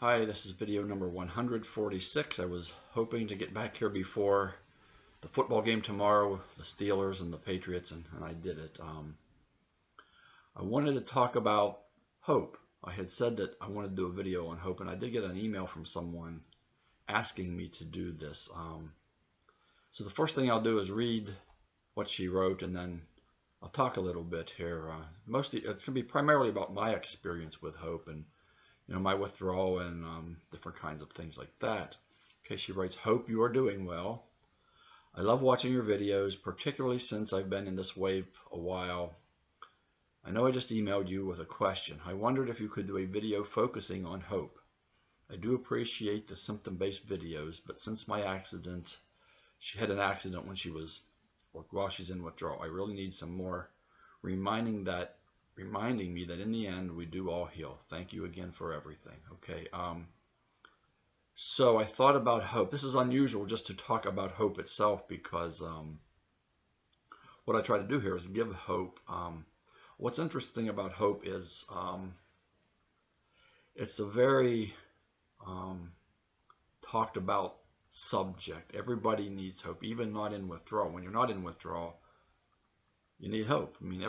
Hi, this is video number 146. I was hoping to get back here before the football game tomorrow, the Steelers and the Patriots, and I did it. I wanted to talk about hope. I had said that I wanted to do a video on hope, and I did get an email from someone asking me to do this. So the first thing I'll do is read what she wrote, and then I'll talk a little bit here. Mostly, it's going to be primarily about my experience with hope and my withdrawal and different kinds of things like that. Okay, she writes, "Hope you are doing well. I love watching your videos, particularly since I've been in this wave a while. I know I just emailed you with a question. I wondered if you could do a video focusing on hope. I do appreciate the symptom-based videos, but since my accident, she had an accident when while she's in withdrawal. I really need some more reminding me that in the end we do all heal. Thank you again for everything." Okay, so I thought about hope. This is unusual just to talk about hope itself, because what I try to do here is give hope. What's interesting about hope is it's a very talked about subject. Everybody needs hope, even not in withdrawal. When you're not in withdrawal, you need hope. I mean,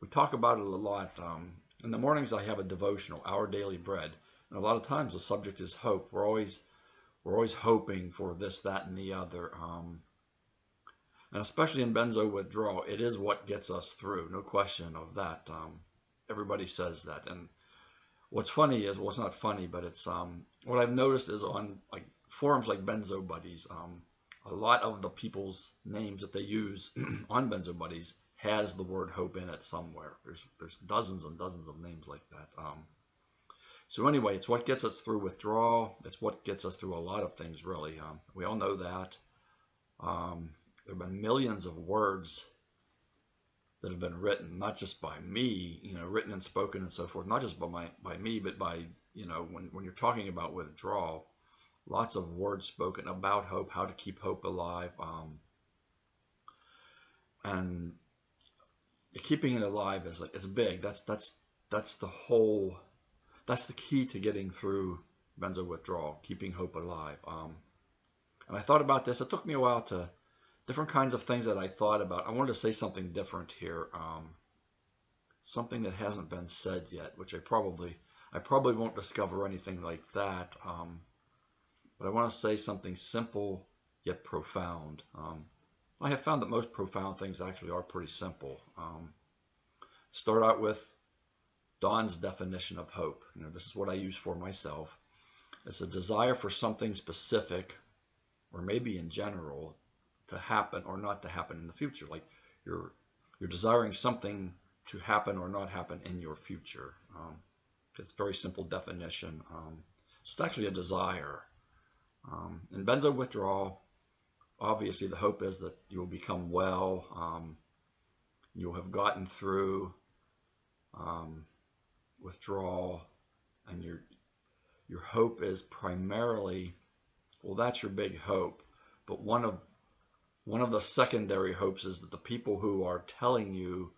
we talk about it a lot. In the mornings, I have a devotional, Our Daily Bread. And a lot of times the subject is hope. We're always hoping for this, that, and the other. And especially in benzo withdrawal, it is what gets us through. No question of that. Everybody says that. And what's funny is, well, it's not funny, but it's what I've noticed is on like forums like Benzo Buddies, a lot of the people's names that they use on Benzo Buddies has the word hope in it somewhere. There's dozens and dozens of names like that. So anyway, it's what gets us through withdrawal. It's what gets us through a lot of things, really. We all know that. There have been millions of words that have been written, not just by me, written and spoken and so forth, not just by me, but by, when you're talking about withdrawal, lots of words spoken about hope, how to keep hope alive, and keeping it alive is like, it's big. That's the key to getting through benzo withdrawal, keeping hope alive. And I thought about this. It took me a while to different kinds of things that I thought about. I wanted to say something different here, something that hasn't been said yet, which I probably won't discover anything like that. But I want to say something simple yet profound. I have found that most profound things actually are pretty simple. Start out with Don's definition of hope. This is what I use for myself. It's a desire for something specific, or maybe in general, to happen or not to happen in the future. Like you're desiring something to happen or not happen in your future. It's a very simple definition. So it's actually a desire. In benzo withdrawal, obviously the hope is that you will become well. You'll have gotten through withdrawal, and your hope is primarily, well, that's your big hope. But one of the secondary hopes is that the people who are telling you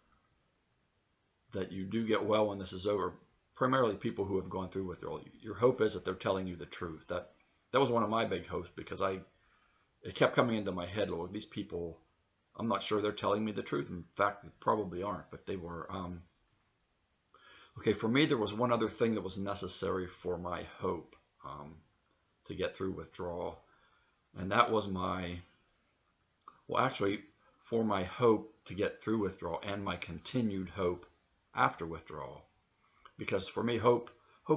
that you do get well when this is over, primarily people who have gone through withdrawal, your hope is that they're telling you the truth. That was one of my big hopes, because it kept coming into my head, Lord, these people, I'm not sure they're telling me the truth. In fact, they probably aren't, but they were. Okay, for me, there was one other thing that was necessary for my hope to get through withdrawal, and that was for my hope to get through withdrawal and my continued hope after withdrawal. Because for me, hope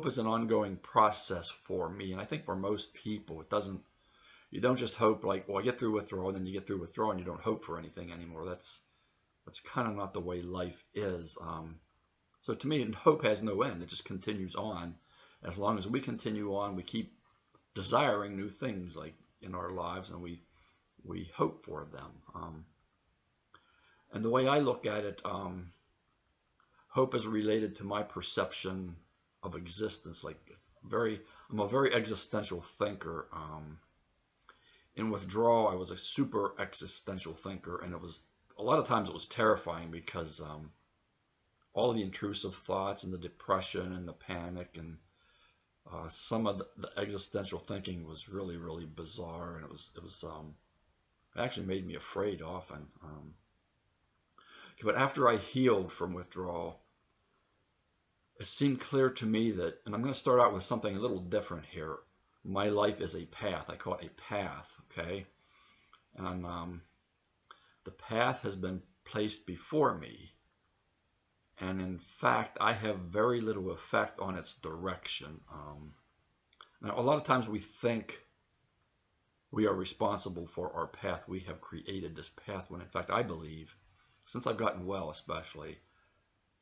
is an ongoing process for me, and I think for most people, you don't just hope like, well, I get through withdrawal, and then you get through withdrawal and you don't hope for anything anymore. That's kind of not the way life is. So to me, hope has no end. It just continues on. As long as we continue on, we keep desiring new things like in our lives, and we hope for them. And the way I look at it, hope is related to my perception of existence. Like I'm a very existential thinker. In withdrawal, I was a super existential thinker, and a lot of times it was terrifying, because all the intrusive thoughts and the depression and the panic and Some of the existential thinking was really, really bizarre, and it actually made me afraid often. But after I healed from withdrawal, it seemed clear to me that, and I'm going to start out with something a little different here. My life is a path. I call it a path, okay? And the path has been placed before me. And in fact, I have very little effect on its direction. Now, a lot of times we think we are responsible for our path. We have created this path, when in fact I believe, since I've gotten well especially,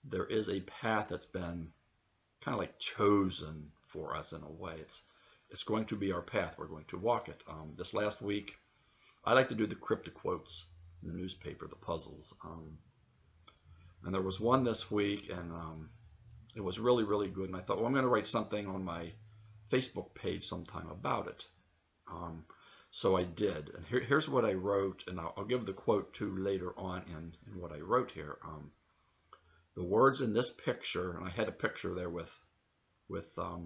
there is a path that's been kind of like chosen for us in a way. It's going to be our path. We're going to walk it. This last week, I like to do the cryptic quotes in the newspaper, the puzzles. And there was one this week, and it was really, really good. And I thought, well, I'm going to write something on my Facebook page sometime about it. So I did. And here's what I wrote, and I'll give the quote too later on in what I wrote here. The words in this picture, and I had a picture there with a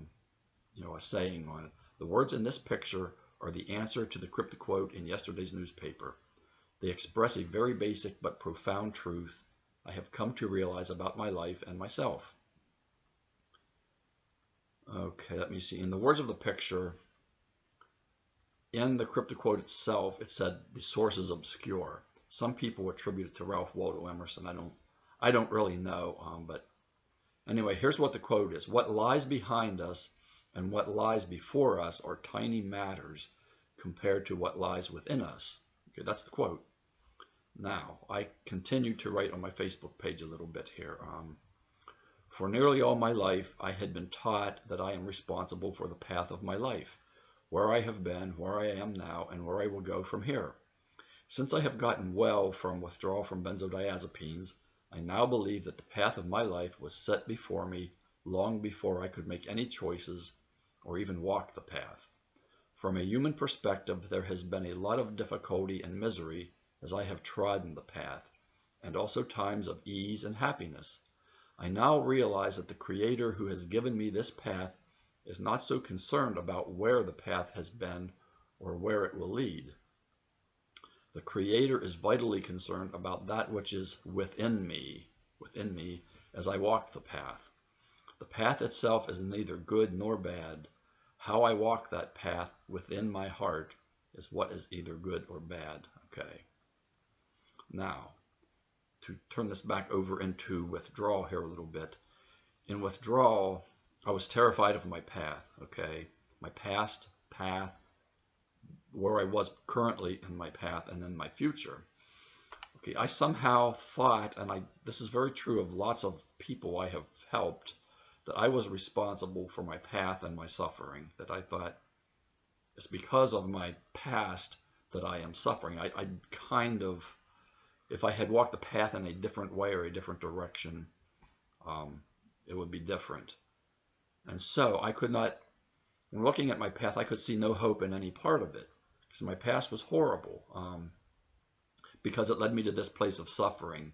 saying on it. The words in this picture are the answer to the cryptic quote in yesterday's newspaper. They express a very basic but profound truth I have come to realize about my life and myself. Okay, let me see. In the words of the picture, in the cryptic quote itself, it said the source is obscure. Some people attribute it to Ralph Waldo Emerson. I don't really know, but anyway, here's what the quote is. What lies behind us and what lies before us are tiny matters compared to what lies within us. Okay, that's the quote. Now, I continue to write on my Facebook page a little bit here. For nearly all my life, I had been taught that I am responsible for the path of my life, where I have been, where I am now, and where I will go from here. Since I have gotten well from withdrawal from benzodiazepines, I now believe that the path of my life was set before me long before I could make any choices or even walk the path. From a human perspective, there has been a lot of difficulty and misery as I have trodden the path, and also times of ease and happiness. I now realize that the Creator who has given me this path is not so concerned about where the path has been or where it will lead. The Creator is vitally concerned about that which is within me as I walk the path. The path itself is neither good nor bad. How I walk that path within my heart is what is either good or bad. Okay. Now, to turn this back over into withdrawal here a little bit. In withdrawal, I was terrified of my path, okay? My past path, where I was currently in my path, and then my future. Okay, I somehow thought, and this is very true of lots of people I have helped, that I was responsible for my path and my suffering, that I thought it's because of my past that I am suffering. I kind of, if I had walked the path in a different way or a different direction, it would be different. And so I could not, when looking at my path, I could see no hope in any part of it. Because my past was horrible, because it led me to this place of suffering.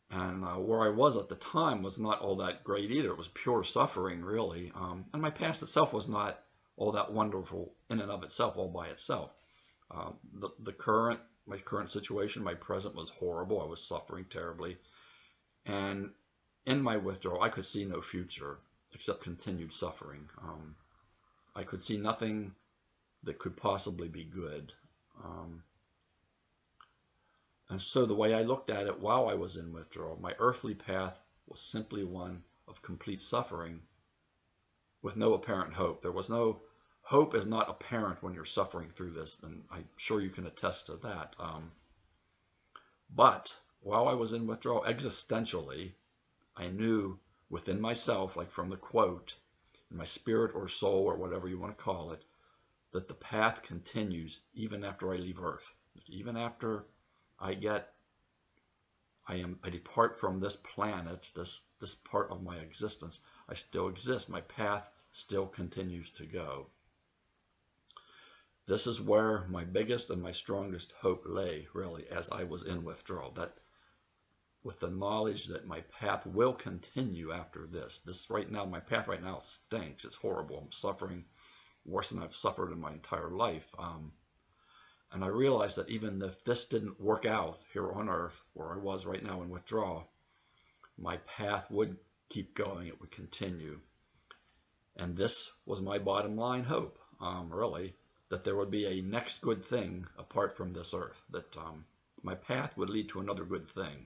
And where I was at the time was not all that great either. It was pure suffering, really. And my past itself was not all that wonderful in and of itself, all by itself. My current situation, my present was horrible. I was suffering terribly. And in my withdrawal, I could see no future except continued suffering. I could see nothing that could possibly be good. And so the way I looked at it while I was in withdrawal, my earthly path was simply one of complete suffering with no apparent hope. There was no hope is not apparent when you're suffering through this, and I'm sure you can attest to that. But while I was in withdrawal, existentially, I knew within myself, like from the quote, in my spirit or soul or whatever you want to call it, that the path continues even after I leave Earth. Even after I depart from this planet, this part of my existence, I still exist. My path still continues to go. This is where my biggest and my strongest hope lay, really, as I was in withdrawal. That with the knowledge that my path will continue after this. This right now, my path right now stinks. It's horrible. I'm suffering worse than I've suffered in my entire life. And I realized that even if this didn't work out here on earth, where I was right now in withdrawal, my path would keep going. It would continue. And this was my bottom line hope, really, that there would be a next good thing apart from this earth, that my path would lead to another good thing.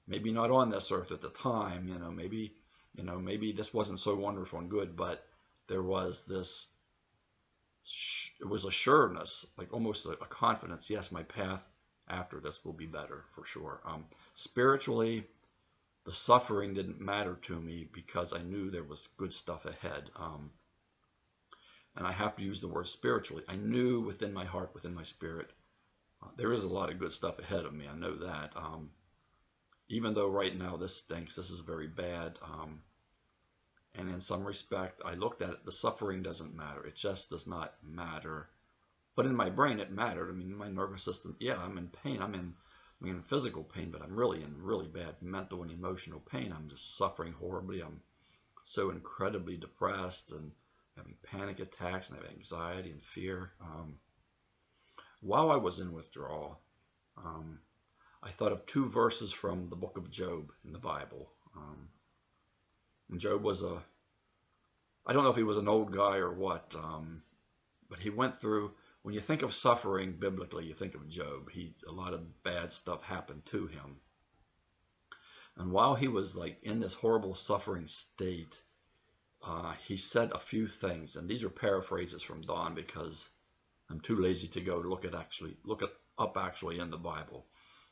Maybe not on this earth at the time, maybe this wasn't so wonderful and good, but there was this, it was a sureness, like almost a confidence. Yes, my path after this will be better for sure. Spiritually, the suffering didn't matter to me because I knew there was good stuff ahead. And I have to use the word spiritually. I knew within my heart, within my spirit, there is a lot of good stuff ahead of me. I know that. Even though right now this stinks, this is very bad. And in some respect, I looked at it, the suffering doesn't matter. It just does not matter. But in my brain, it mattered. I mean, my nervous system, yeah, I'm in pain. I'm in physical pain, but I'm really in really bad mental and emotional pain. I'm just suffering horribly. I'm so incredibly depressed and having panic attacks, and I have anxiety and fear. While I was in withdrawal, I thought of 2 verses from the book of Job in the Bible. And Job was I don't know if he was an old guy or what, but he went through, when you think of suffering biblically, you think of Job. A lot of bad stuff happened to him. And while he was like in this horrible suffering state, he said a few things, and these are paraphrases from Don because I'm too lazy to go to look it up actually in the Bible.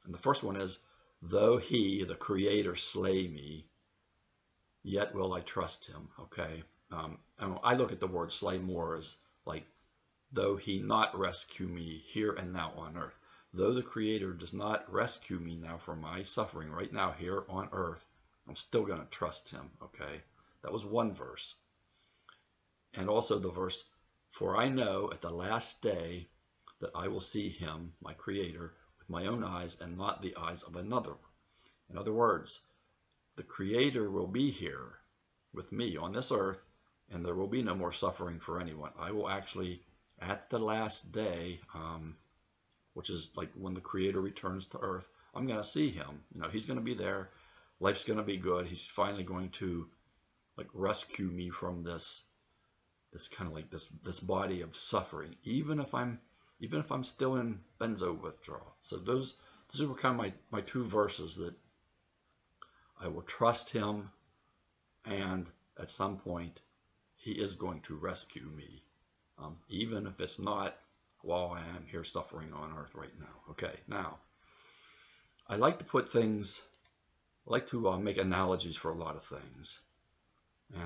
And the first one is, though he, the Creator, slay me, yet will I trust him. Okay. And I look at the word slay more as like, though he not rescue me here and now on earth. Though the Creator does not rescue me now from my suffering right now here on earth, I'm still going to trust him. Okay. That was one verse. And also the verse, for I know at the last day that I will see him, my Creator, with my own eyes and not the eyes of another. In other words, the Creator will be here with me on this earth, and there will be no more suffering for anyone. I will actually, at the last day, which is like when the Creator returns to earth, I'm going to see him. He's going to be there. Life's going to be good. He's finally going to like rescue me from this kind of like this body of suffering, even if I'm still in benzo withdrawal. So those were kind of my 2 verses, that I will trust him, and at some point he is going to rescue me, even if it's not while I am here suffering on earth right now. Okay, now I like to put things, I like to make analogies for a lot of things.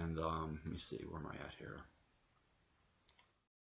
And let me see, where am I at here?